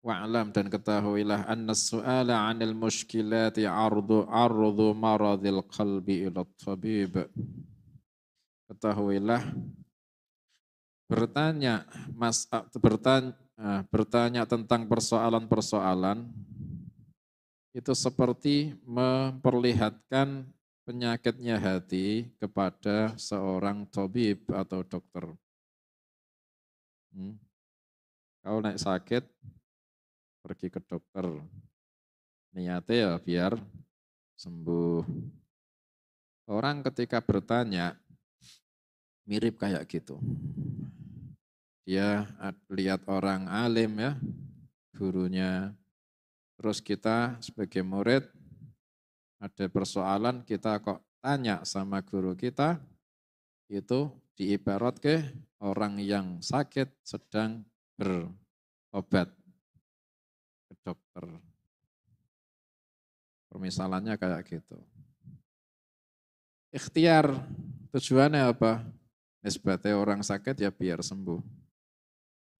Wa'lam dan ketahuilah anna su'ala 'anil mushkilati ardu maradil qalbi ila tabib. Ketahuilah bertanya bertanya tentang persoalan-persoalan itu seperti memperlihatkan penyakitnya hati kepada seorang tabib atau dokter. Kalau naik sakit pergi ke dokter. Niatnya ya biar sembuh. Orang ketika bertanya mirip kayak gitu. Dia lihat orang alim ya, gurunya. Terus kita sebagai murid ada persoalan kita kok tanya sama guru kita, itu diibarat ke orang yang sakit sedang berobat ke dokter. Permisalannya kayak gitu. Ikhtiar tujuannya apa? Nisbatnya orang sakit ya biar sembuh.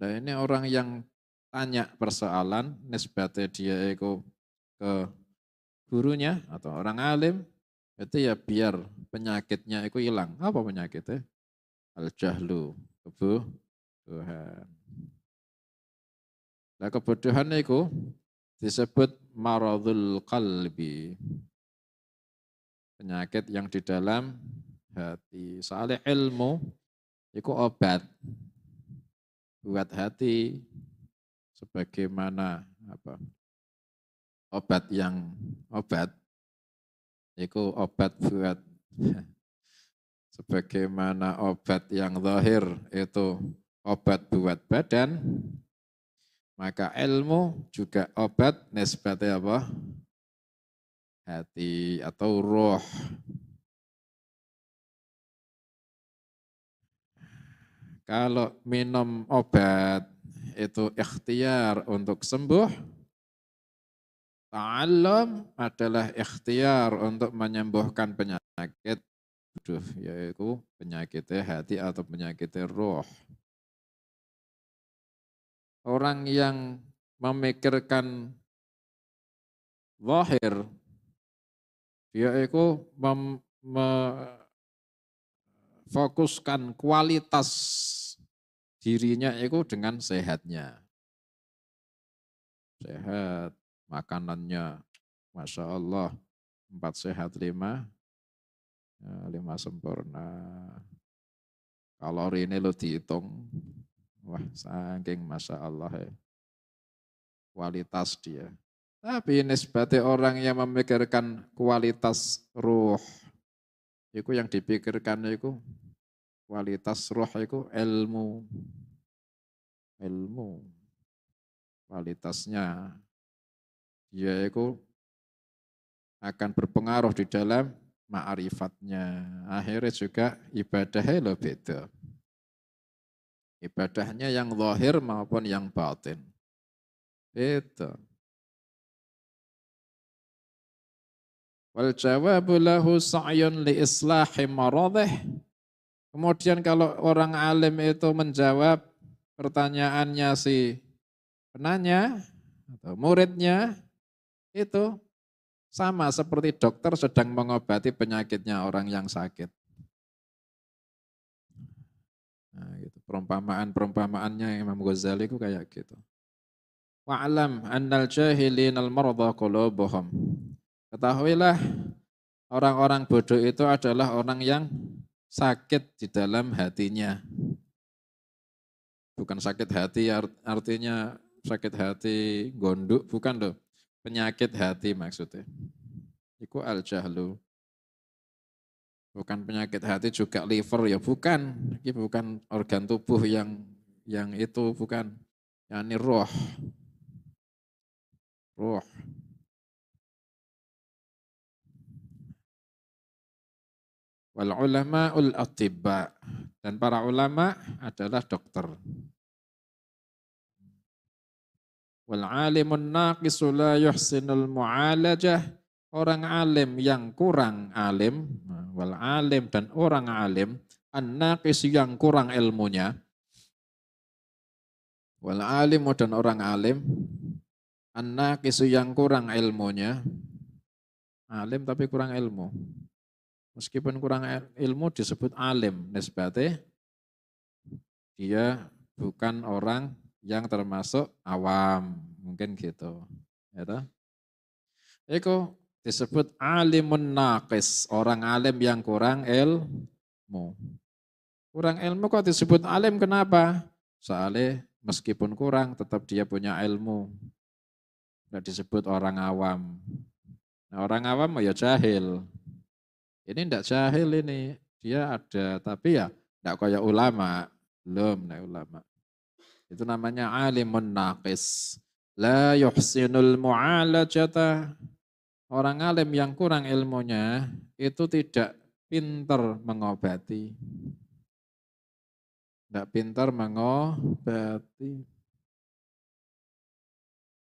Nah ini orang yang tanya persoalan, nisbatnya dia itu ke gurunya atau orang alim, itu ya biar penyakitnya itu hilang. Apa penyakitnya? Al-jahlu, kebodohan. Nah kebodohan itu disebut maradul qalbi. Penyakit yang di dalam hati. Soalnya ilmu itu obat buat hati, sebagaimana obat itu obat buat sebagaimana obat yang zahir itu obat buat badan, maka ilmu juga obat nisbatnya apa? Hati atau roh. Kalau minum obat itu ikhtiar untuk sembuh, ta'allum adalah ikhtiar untuk menyembuhkan penyakit, yaitu penyakitnya hati atau penyakitnya roh. Orang yang memikirkan zahir, dia itu fokuskan kualitas dirinya itu dengan sehatnya. Sehat, makanannya Masya Allah, 4 sehat 5 sempurna. Kalori ini lo dihitung, wah saking Masya Allah ya. Kualitas dia. Tapi nisbatnya orang yang memikirkan kualitas ruh, itu yang dipikirkan itu kualitas roh itu ilmu. Kualitasnya dia itu akan berpengaruh di dalam ma'rifatnya. Akhirnya juga ibadahnya lo beda. Ibadahnya yang zahir maupun yang batin. Itu. Wal jawabu lahu sa'yun li islahi maradih. Kemudian kalau orang alim itu menjawab pertanyaannya si penanya atau muridnya, itu sama seperti dokter sedang mengobati penyakitnya orang yang sakit. Nah, gitu. Perumpamaannya Imam Ghazali itu kayak gitu. Wa'alam annal jahilin al-marudha qulubuhum. Ketahuilah orang-orang bodoh itu adalah orang yang sakit di dalam hatinya. Bukan sakit hati artinya sakit hati gondok, bukan loh. Penyakit hati maksudnya. Iku al-jahlu. Bukan penyakit hati juga liver ya bukan. Ini bukan organ tubuh yang itu bukan. Ini roh. Roh. Wal ulama ul atibba. Dan para ulama adalah dokter. Wal alimun naqisu la yuhsinul mu'alajah. Orang alim yang kurang alim, wal alim dan orang alim, an-naqis yang kurang ilmunya, wal alimu dan orang alim, An-naqisu yang kurang ilmunya, alim tapi kurang ilmu. Meskipun kurang ilmu disebut alim, nisbatnya dia bukan orang yang termasuk awam, mungkin gitu. Ya toh? Itu disebut alimun naqis, orang alim yang kurang ilmu. Kurang ilmu kok disebut alim kenapa? Soalnya meskipun kurang tetap dia punya ilmu. Tidak disebut orang awam. Nah, orang awam ya jahil. Ini tidak jahil ini. Dia ada tapi ya tidak kayak ulama. Belum ulama. Itu namanya alimun naqis. La yuhsinul mu'alajata. Orang alim yang kurang ilmunya itu tidak pintar mengobati. Tidak pintar mengobati.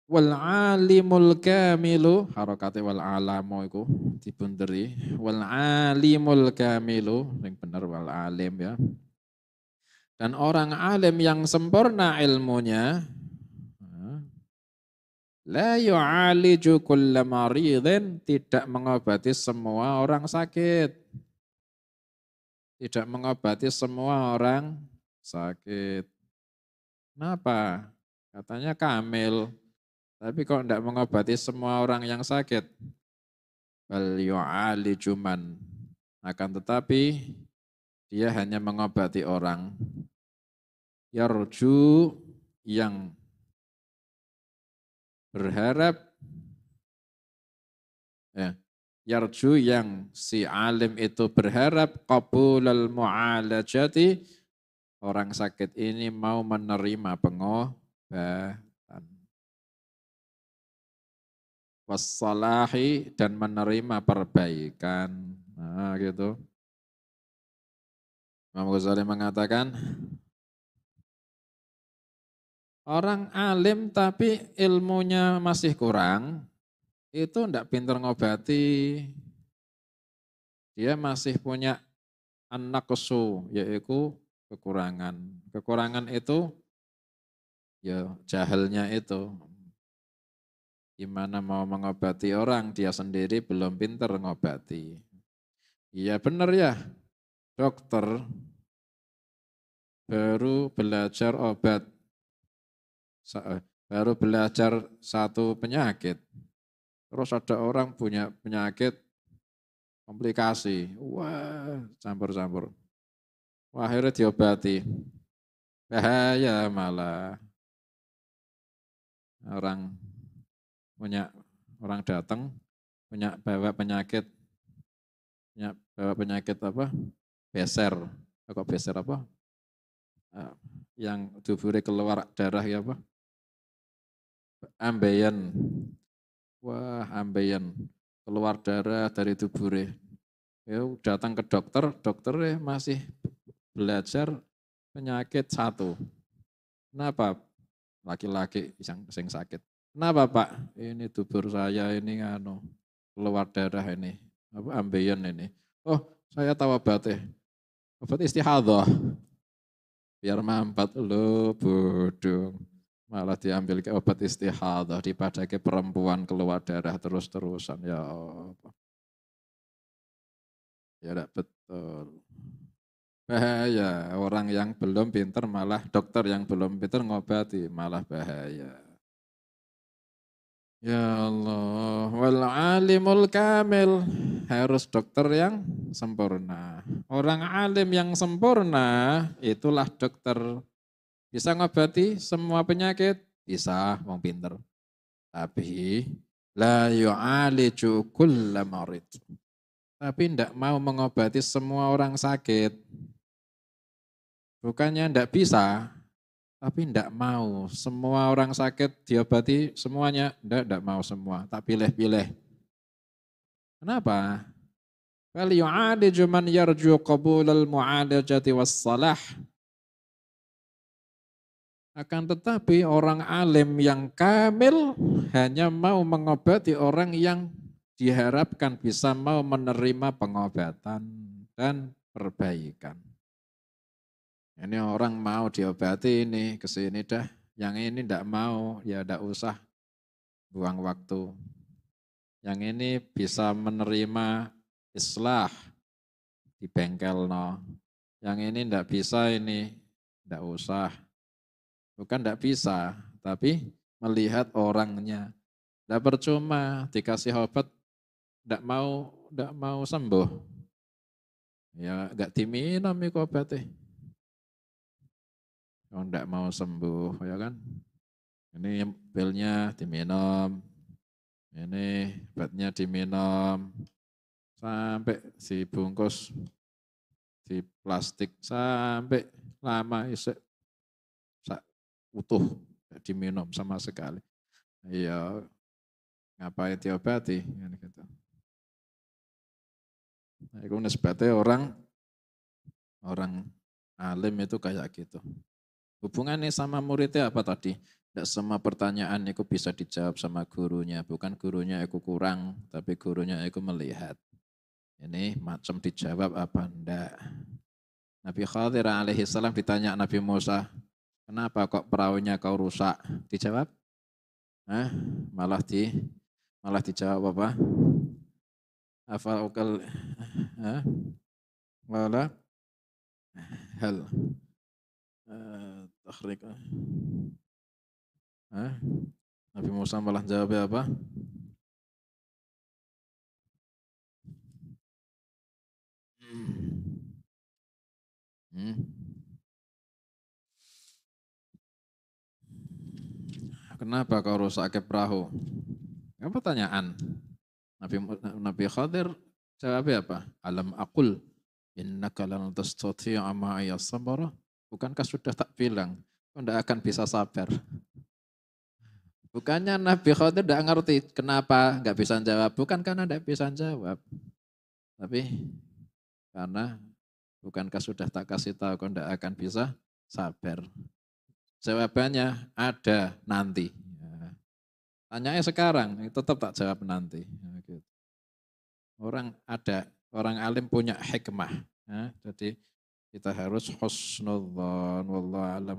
Wal alimul kamilu, harokate wal alamu iku dibunderi. Wal alimul kamilu, yang benar wal alim ya. Dan orang alim yang sempurna ilmunya, la yu'aliju kulla maridin, tidak mengobati semua orang sakit. Tidak mengobati semua orang sakit. Kenapa? Katanya kamil. Tapi kok tidak mengobati semua orang yang sakit? Bal yu'aliju man. Akan tetapi dia hanya mengobati orang yarju yang berharap, ya, yarju yang si alim itu berharap qabulal mu'alajati, orang sakit ini mau menerima pengobatan. Wassalahi, dan menerima perbaikan. Nah gitu. Imam Ghazali mengatakan, orang alim tapi ilmunya masih kurang, itu tidak pintar ngobati. Dia masih punya an-naqsu, yaitu kekurangan. Kekurangan itu ya jahilnya itu. Gimana mau mengobati orang, dia sendiri belum pintar ngobati. Iya benar ya, dokter baru belajar obat, baru belajar satu penyakit. Terus ada orang punya penyakit komplikasi, wah campur-campur. Wah akhirnya diobati, bahaya malah. Orang datang punya bawa penyakit apa? Beser. Kok beser apa? Yang tubuhnya keluar darah ya apa? Ambeien. Wah, ambeien. Keluar darah dari tubuhnya. Ya datang ke dokter, dokternya masih belajar penyakit satu. Kenapa? Laki-laki yang sakit. Kenapa Pak? Ini tubuh saya ini keluar darah ini. Apa ambeien ini. Oh, saya tahu obatnya. Obat istihadhah. Biar mampat lo bodoh. Malah diambil ke obat istihadhah, dipakai perempuan keluar darah terus-terusan. Ya Allah. Ya tidak betul. Bahaya, orang yang belum pintar malah dokter yang belum pintar ngobati, malah bahaya. Ya Allah, wal alimul kamil, harus dokter yang sempurna. Orang alim yang sempurna itulah dokter. Bisa ngobati semua penyakit? Bisa, mau pinter. Tapi la yu'aliju kulla marid. Tapi tidak mau mengobati semua orang sakit. Bukannya tidak bisa, tapi tidak mau. Semua orang sakit diobati semuanya, tidak mau semua. Tak pilih-pilih. Kenapa? Bal yu'aliju man yarju qabulal mu'alajati wassalah. Akan tetapi orang alim yang kamil hanya mau mengobati orang yang diharapkan bisa mau menerima pengobatan dan perbaikan. Ini orang mau diobati ini, kesini dah. Yang ini tidak mau, ya tidak usah. buang waktu. Yang ini bisa menerima islah di bengkel no. Yang ini ndak bisa, ini ndak usah. Bukan ndak bisa, tapi melihat orangnya. Ndak percuma dikasih obat ndak mau sembuh. Ya nggak diminum itu obatnya. Kalau ndak mau sembuh ya kan. Ini pilnya diminum. Ini obatnya diminum sampai dibungkus di plastik sampai lama isek utuh diminum sama sekali. Iya, ngapain diobati kan gitu. Nah, itu nisbatnya orang alim itu kayak gitu. Hubungannya sama muridnya apa tadi? Tidak semua pertanyaan itu bisa dijawab sama gurunya. Bukan gurunya itu kurang, tapi gurunya itu melihat. Ini macam dijawab apa enggak. Nabi Khadir alaihi salam ditanya Nabi Musa, kenapa kok perahunya kau rusak? Dijawab? Hah? Malah dijawab apa? Afaukal wala hal takhrik. Nabi Musa malah jawab apa? Hmm. Kenapa kau rusak ke perahu? Apa pertanyaan? Nabi Khadir jawabnya apa? Alam aqul innaka lan tastati'a ma'iya sabara. Bukankah sudah tak bilang kau tidak akan bisa sabar? Bukannya Nabi Khadir tidak ngerti kenapa nggak bisa jawab. Bukan karena tidak bisa jawab. Tapi karena bukankah sudah tak kasih tahu kau tidak akan bisa sabar. Jawabannya ada nanti. Tanyanya sekarang, tetap tak jawab nanti. Gitu. Orang alim punya hikmah. Jadi kita harus husnudzon, wallahu alam